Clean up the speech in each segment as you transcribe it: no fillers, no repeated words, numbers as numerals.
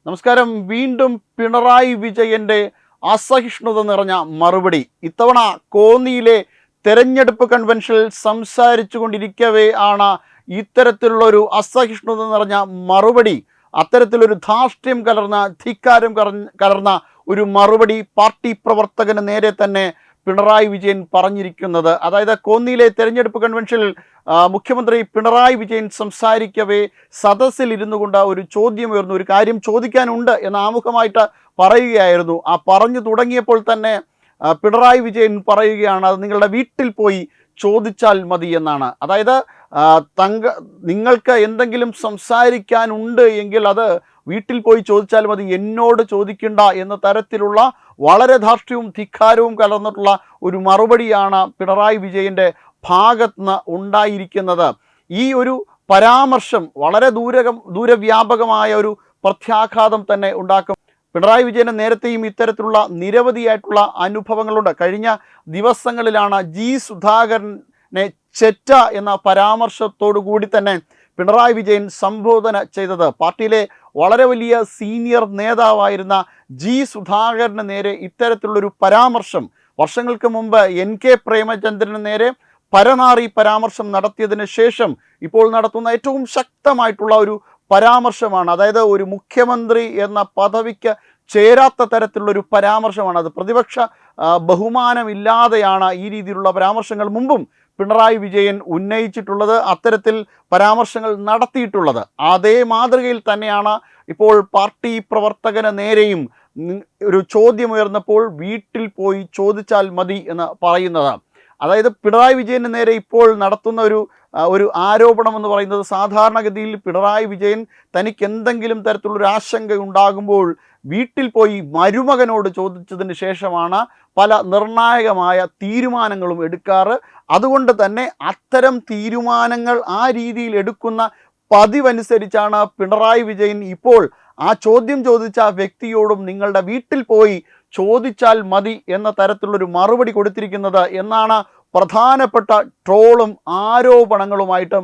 നമസ്കാരം. വീണ്ടും പിണറായി വിജയന്റെ അസഹിഷ്ണുത നിറഞ്ഞ മറുപടി. ഇത്തവണ കോന്നിയിലെ തെരഞ്ഞെടുപ്പ് കൺവെൻഷനിൽ സംസാരിച്ചു കൊണ്ടിരിക്കവേ ആണ് ഇത്തരത്തിലുള്ളൊരു അസഹിഷ്ണുത നിറഞ്ഞ മറുപടി, അത്തരത്തിലൊരു ധാർഷ്ട്യം കലർന്ന ധിക്കാരം കലർന്ന ഒരു മറുപടി പാർട്ടി പ്രവർത്തകന് നേരെ തന്നെ പിണറായി വിജയൻ പറഞ്ഞിരിക്കുന്നത്. അതായത് കോന്നിയിലെ തെരഞ്ഞെടുപ്പ് കൺവെൻഷനിൽ മുഖ്യമന്ത്രി പിണറായി വിജയൻ സംസാരിക്കവേ സദസ്സിൽ ഇരുന്നു കൊണ്ട് ഒരു ചോദ്യം ഉയർന്നു. ഒരു കാര്യം ചോദിക്കാനുണ്ട് എന്ന് ആമുഖമായിട്ട് പറയുകയായിരുന്നു. ആ പറഞ്ഞു തുടങ്ങിയപ്പോൾ തന്നെ പിണറായി വിജയൻ പറയുകയാണ്, അത് നിങ്ങളുടെ വീട്ടിൽ പോയി ചോദിച്ചാൽ മതി എന്നാണ്. അതായത് നിങ്ങൾക്ക് എന്തെങ്കിലും സംസാരിക്കാനുണ്ട് എങ്കിൽ അത് വീട്ടിൽ പോയി ചോദിച്ചാൽ മതി, എന്നോട് ചോദിക്കണ്ട എന്ന തരത്തിലുള്ള വളരെ ധാർഷ്ട്യവും ധിക്കാരവും കലർന്നിട്ടുള്ള ഒരു മറുപടിയാണ് പിണറായി വിജയൻ്റെ ഭാഗത്തുനിന്ന് ഉണ്ടായിരിക്കുന്നത്. ഈ ഒരു പരാമർശം വളരെ ദൂരവ്യാപകമായ ഒരു പ്രത്യാഘാതം തന്നെ ഉണ്ടാക്കും. പിണറായി വിജയന് നേരത്തെയും ഇത്തരത്തിലുള്ള നിരവധിയായിട്ടുള്ള അനുഭവങ്ങളുണ്ട്. കഴിഞ്ഞ ദിവസങ്ങളിലാണ് ജി സുധാകരനെ ചെറ്റ എന്ന പരാമർശത്തോടു കൂടി തന്നെ പിണറായി വിജയൻ സംബോധന ചെയ്തത്. പാർട്ടിയിലെ വളരെ വലിയ സീനിയർ നേതാവായിരുന്ന ജി സുധാകരന് നേരെ ഇത്തരത്തിലുള്ളൊരു പരാമർശം വർഷങ്ങൾക്ക് മുമ്പ് NK പ്രേമചന്ദ്രന് നേരെ പരനാറി പരാമർശം നടത്തിയതിന് ശേഷം ഇപ്പോൾ നടത്തുന്ന ഏറ്റവും ശക്തമായിട്ടുള്ള ഒരു പരാമർശമാണ്. അതായത് ഒരു മുഖ്യമന്ത്രി എന്ന പദവിക്ക് ചേരാത്ത തരത്തിലുള്ളൊരു പരാമർശമാണ്. അത് പ്രതിപക്ഷ ബഹുമാനമില്ലാതെയാണ് ഈ രീതിയിലുള്ള പരാമർശങ്ങൾ മുമ്പും പിണറായി വിജയൻ ഉന്നയിച്ചിട്ടുള്ളത്, അത്തരത്തിൽ പരാമർശങ്ങൾ നടത്തിയിട്ടുള്ളത്. അതേ മാതൃകയിൽ തന്നെയാണ് ഇപ്പോൾ പാർട്ടി പ്രവർത്തകന് നേരെയും ഒരു ചോദ്യമുയർന്നപ്പോൾ വീട്ടിൽ പോയി ചോദിച്ചാൽ മതി എന്ന് പറയുന്നത്. അതായത് പിണറായി വിജയന് നേരെ ഇപ്പോൾ നടത്തുന്ന ഒരു ആരോപണം എന്ന് പറയുന്നത്, സാധാരണഗതിയിൽ പിണറായി വിജയൻ തനിക്ക് എന്തെങ്കിലും തരത്തിലുള്ളൊരു ആശങ്ക ഉണ്ടാകുമ്പോൾ വീട്ടിൽ പോയി മരുമകനോട് ചോദിച്ചതിന് ശേഷമാണ് പല നിർണായകമായ തീരുമാനങ്ങളും എടുക്കാറ്. അതുകൊണ്ട് തന്നെ അത്തരം തീരുമാനങ്ങൾ ആ രീതിയിൽ എടുക്കുന്ന പതിവനുസരിച്ചാണ് പിണറായി വിജയൻ ഇപ്പോൾ ആ ചോദ്യം ചോദിച്ച വ്യക്തിയോടും നിങ്ങളുടെ വീട്ടിൽ പോയി ചോദിച്ചാൽ മതി എന്ന തരത്തിലുള്ളൊരു മറുപടി കൊടുത്തിരിക്കുന്നത് എന്നാണ് പ്രധാനപ്പെട്ട ട്രോളും ആരോപണങ്ങളുമായിട്ടും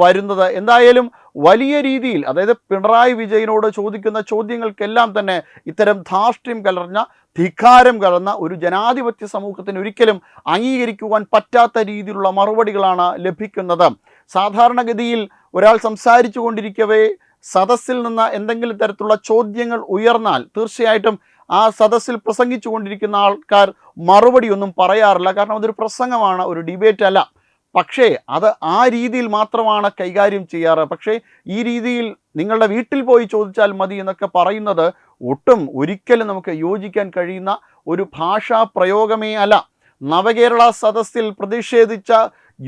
വരുന്നത്. എന്തായാലും വലിയ രീതിയിൽ, അതായത് പിണറായി വിജയനോട് ചോദിക്കുന്ന ചോദ്യങ്ങൾക്കെല്ലാം തന്നെ ഇത്തരം ധാർഷ്ട്യം കലർന്ന ധിക്കാരം കലർന്ന ഒരു ജനാധിപത്യ സമൂഹത്തിന് ഒരിക്കലും അംഗീകരിക്കുവാൻ പറ്റാത്ത രീതിയിലുള്ള മറുപടികളാണ് ലഭിക്കുന്നത്. സാധാരണഗതിയിൽ ഒരാൾ സംസാരിച്ചു കൊണ്ടിരിക്കവേ സദസ്സിൽ നിന്ന് എന്തെങ്കിലും തരത്തിലുള്ള ചോദ്യങ്ങൾ ഉയർന്നാൽ തീർച്ചയായിട്ടും ആ സദസ്സിൽ പ്രസംഗിച്ചു കൊണ്ടിരിക്കുന്ന ആൾക്കാർ മറുപടിയൊന്നും പറയാറില്ല. കാരണം അതൊരു പ്രസംഗമാണ്, ഒരു ഡിബേറ്റ് അല്ല. പക്ഷേ അത് ആ രീതിയിൽ മാത്രമാണ് കൈകാര്യം ചെയ്യാറ്. പക്ഷേ ഈ രീതിയിൽ നിങ്ങളുടെ വീട്ടിൽ പോയി ചോദിച്ചാൽ മതി എന്നൊക്കെ പറയുന്നത് ഒരിക്കലും നമുക്ക് യോജിക്കാൻ കഴിയുന്ന ഒരു ഭാഷാ പ്രയോഗമേ അല്ല. നവകേരള സദസ്സിൽ പ്രതിഷേധിച്ച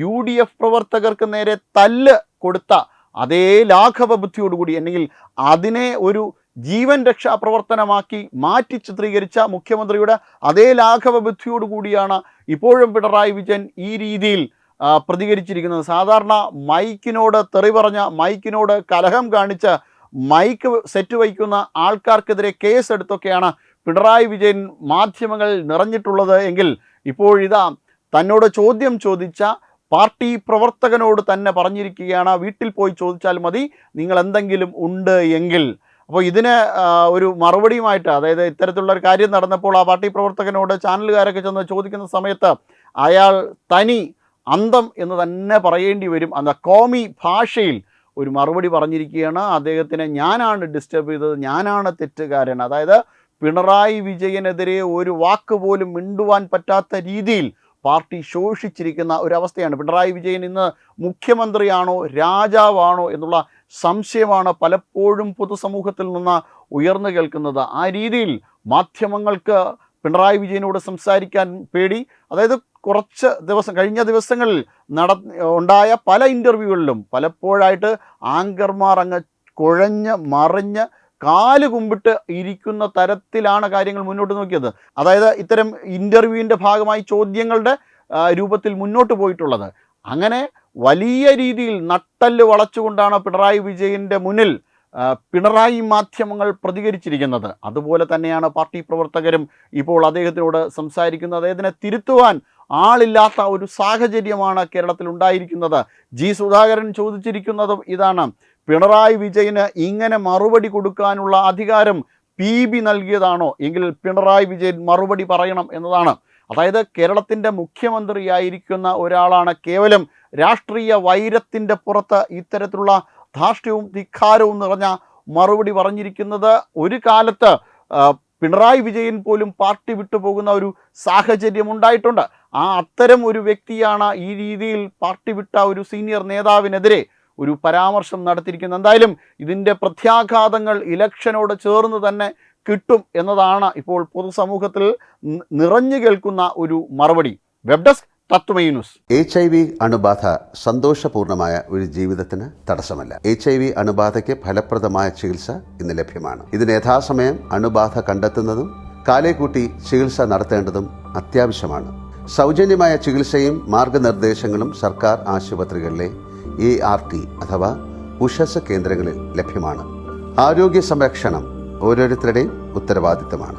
UDF പ്രവർത്തകർക്ക് നേരെ തല്ല് കൊടുത്ത അതേ ലാഘവ ബുദ്ധിയോടുകൂടി, അല്ലെങ്കിൽ അതിനെ ഒരു ജീവൻ രക്ഷാ പ്രവർത്തനമാക്കി മാറ്റി ചിത്രീകരിച്ച മുഖ്യമന്ത്രിയുടെ അതേ ലാഘവ ബുദ്ധിയോടുകൂടിയാണ് ഇപ്പോഴും പിണറായി വിജയൻ ഈ രീതിയിൽ പ്രതികരിച്ചിരിക്കുന്നത്. സാധാരണ മൈക്കിനോട് തെറി പറഞ്ഞ, മൈക്കിനോട് കലഹം കാണിച്ച് മൈക്ക് സെറ്റ് വയ്ക്കുന്ന ആൾക്കാർക്കെതിരെ കേസെടുത്തൊക്കെയാണ് പിണറായി വിജയൻ മാധ്യമങ്ങൾ നിറഞ്ഞിട്ടുള്ളത് എങ്കിൽ ഇപ്പോഴിതാ തന്നോട് ചോദ്യം ചോദിച്ച പാർട്ടി പ്രവർത്തകനോട് തന്നെ പറഞ്ഞിരിക്കുകയാണ്, വീട്ടിൽ പോയി ചോദിച്ചാൽ മതി, നിങ്ങൾ എന്തെങ്കിലും ഉണ്ട് എങ്കിൽ. അപ്പോൾ ഇതിന് ഒരു മറുപടിയുമായിട്ട്, അതായത് ഇത്തരത്തിലുള്ളൊരു കാര്യം നടന്നപ്പോൾ ആ പാർട്ടി പ്രവർത്തകനോട് ചാനലുകാരൊക്കെ ചെന്ന് ചോദിക്കുന്ന സമയത്ത് അയാൾ തനി അന്തം എന്ന് തന്നെ പറയേണ്ടി വരും. അന്ന കോമി ഭാഷയിൽ ഒരു മറുപടി പറഞ്ഞിരിക്കുകയാണ്. അദ്ദേഹത്തിനെ ഞാനാണ് ഡിസ്റ്റർബ് ചെയ്തത്, ഞാനാണ് തെറ്റുകാരൻ. അതായത് പിണറായി വിജയനെതിരെ ഒരു വാക്ക് പോലും മിണ്ടുവാൻ പറ്റാത്ത രീതിയിൽ പാർട്ടി ശോഷിച്ചിരിക്കുന്ന ഒരവസ്ഥയാണ്. പിണറായി വിജയൻ ഇന്ന് മുഖ്യമന്ത്രിയാണോ രാജാവാണോ എന്നുള്ള സംശയമാണ് പലപ്പോഴും പൊതുസമൂഹത്തിൽ നിന്ന് ഉയർന്നു കേൾക്കുന്നത്. ആ രീതിയിൽ മാധ്യമങ്ങൾക്ക് പിണറായി വിജയനോട് സംസാരിക്കാൻ പേടി. അതായത് കഴിഞ്ഞ ദിവസങ്ങളിൽ ഉണ്ടായ പല ഇൻ്റർവ്യൂകളിലും പലപ്പോഴായിട്ട് ആങ്കർമാർ അങ്ങ് കുഴഞ്ഞ് മറിഞ്ഞ് കാല് കുമ്പിട്ട് ഇരിക്കുന്ന തരത്തിലാണ് കാര്യങ്ങൾ മുന്നോട്ട് നോക്കിയത്. അതായത് ഇത്തരം ഇൻ്റർവ്യൂവിൻ്റെ ഭാഗമായി ചോദ്യങ്ങളുടെ രൂപത്തിൽ മുന്നോട്ട് പോയിട്ടുള്ളത്. അങ്ങനെ വലിയ രീതിയിൽ നട്ടല് വളച്ചുകൊണ്ടാണ് പിണറായി വിജയൻ്റെ മുന്നിൽ പിണറായി മാധ്യമങ്ങൾ പ്രതികരിച്ചിരിക്കുന്നത്. അതുപോലെ തന്നെയാണ് പാർട്ടി പ്രവർത്തകരും ഇപ്പോൾ അദ്ദേഹത്തിനോട് സംസാരിക്കുന്നത്. അദ്ദേഹത്തിനെ തിരുത്തുവാൻ ആളില്ലാത്ത ഒരു സാഹചര്യമാണ് കേരളത്തിൽ ഉണ്ടായിരിക്കുന്നത്. ജി സുധാകരൻ ചോദിച്ചിരിക്കുന്നതും ഇതാണ്, പിണറായി വിജയന് ഇങ്ങനെ മറുപടി കൊടുക്കാനുള്ള അധികാരം PB നൽകിയതാണോ എങ്കിൽ പിണറായി വിജയൻ മറുപടി പറയണം എന്നതാണ്. അതായത് കേരളത്തിൻ്റെ മുഖ്യമന്ത്രിയായിരിക്കുന്ന ഒരാളാണ് കേവലം രാഷ്ട്രീയ വൈരത്തിൻ്റെ പുറത്ത് ഇത്തരത്തിലുള്ള ധാർഷ്ട്യവും ധിക്കാരവും നിറഞ്ഞ മറുപടി പറഞ്ഞിരിക്കുന്നത്. ഒരു കാലത്ത് പിണറായി വിജയൻ പോലും പാർട്ടി വിട്ടുപോകുന്ന ഒരു സാഹചര്യം ഉണ്ടായിട്ടുണ്ട്. അത്തരം ഒരു വ്യക്തിയാണ് ഈ രീതിയിൽ പാർട്ടി വിട്ട ഒരു സീനിയർ നേതാവിനെതിരെ ഒരു പരാമർശം നടത്തിയിരിക്കുന്നത്. എന്തായാലും ഇതിൻ്റെ പ്രത്യാഘാതങ്ങൾ ഇലക്ഷനോട് ചേർന്ന് തന്നെ കിട്ടും എന്നതാണ് ഇപ്പോൾ പൊതുസമൂഹത്തിൽ നിറഞ്ഞു കേൾക്കുന്ന ഒരു മറുപടി. വെബ് ഡെസ്ക് തത്വമൈ ന്യൂസ്. HIV അണുബാധ സന്തോഷപൂർണമായ ഒരു ജീവിതത്തിന് തടസ്സമല്ല. HIV അണുബാധയ്ക്ക് ഫലപ്രദമായ ചികിത്സ ഇന്ന് ലഭ്യമാണ്. ഇതിന് യഥാസമയം അണുബാധ കണ്ടെത്തുന്നതും കാലേക്കൂട്ടി ചികിത്സ നടത്തേണ്ടതും അത്യാവശ്യമാണ്. സൗജന്യമായ ചികിത്സയും മാർഗനിർദ്ദേശങ്ങളും സർക്കാർ ആശുപത്രികളിലെ ART അഥവാ ഉഷസ് കേന്ദ്രങ്ങളിൽ ലഭ്യമാണ്. ആരോഗ്യ സംരക്ഷണം ഓരോരുത്തരുടെയും ഉത്തരവാദിത്തമാണ്.